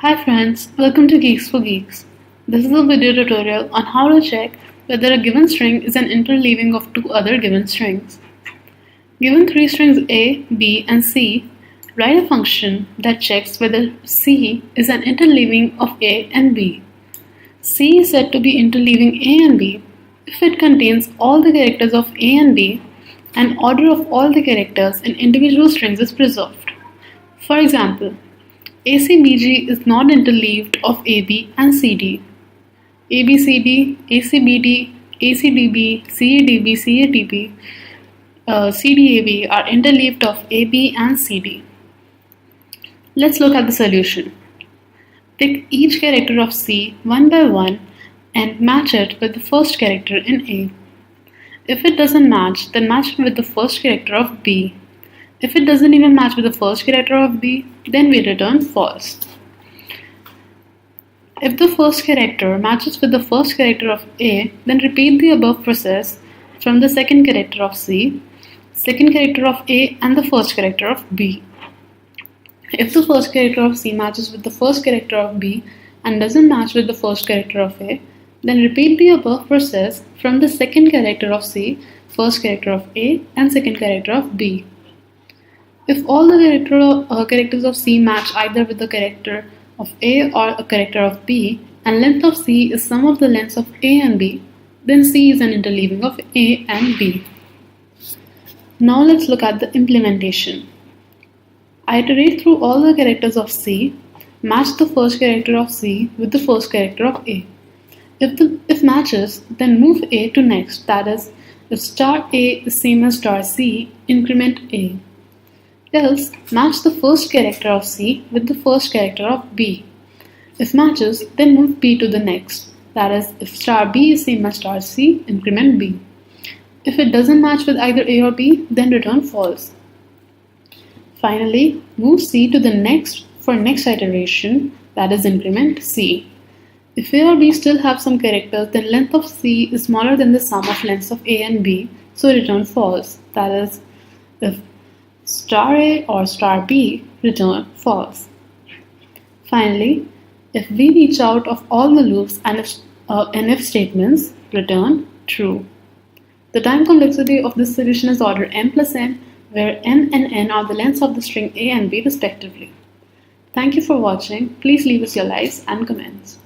Hi friends, welcome to GeeksforGeeks. This is a video tutorial on how to check whether a given string is an interleaving of two other given strings. Given three strings A, B, and C, write a function that checks whether C is an interleaving of A and B. C is said to be interleaving A and B if it contains all the characters of A and B and order of all the characters in individual strings is preserved. For example, ACBG is not interleaved of AB and CD. ABCD, ACBD, ACDB, CADB, CATB, CDAB are interleaved of AB and CD. Let's look at the solution. Pick each character of C one by one and match it with the first character in A. If it doesn't match, then match it with the first character of B. If it doesn't even match with the first character of B, then we return false. If the first character matches with the first character of A, then repeat the above process from the second character of C, second character of A, and the first character of B. If the first character of C matches with the first character of B and doesn't match with the first character of A, then repeat the above process from the second character of C, first character of A, and second character of B. If all the characters of C match either with the character of A or a character of B, and length of C is sum of the lengths of A and B, then C is an interleaving of A and B. Now let's look at the implementation. Iterate through all the characters of C, match the first character of C with the first character of A. If matches, then move A to next, that is, if star A is same as star C, increment A. Else, match the first character of C with the first character of B. If matches, then move B to the next. That is, if star B is same as star C, increment B. If it doesn't match with either A or B, then return false. Finally, move C to the next for next iteration, that is, increment C. If A or B still have some characters, then length of C is smaller than the sum of lengths of A and B, so return false. That is, if star A or star B, return false. Finally, if we reach out of all the loops and if statements, return true. The time complexity of this solution is order m plus n, where m and n are the lengths of the string A and B respectively. Thank you for watching. Please leave us your likes and comments.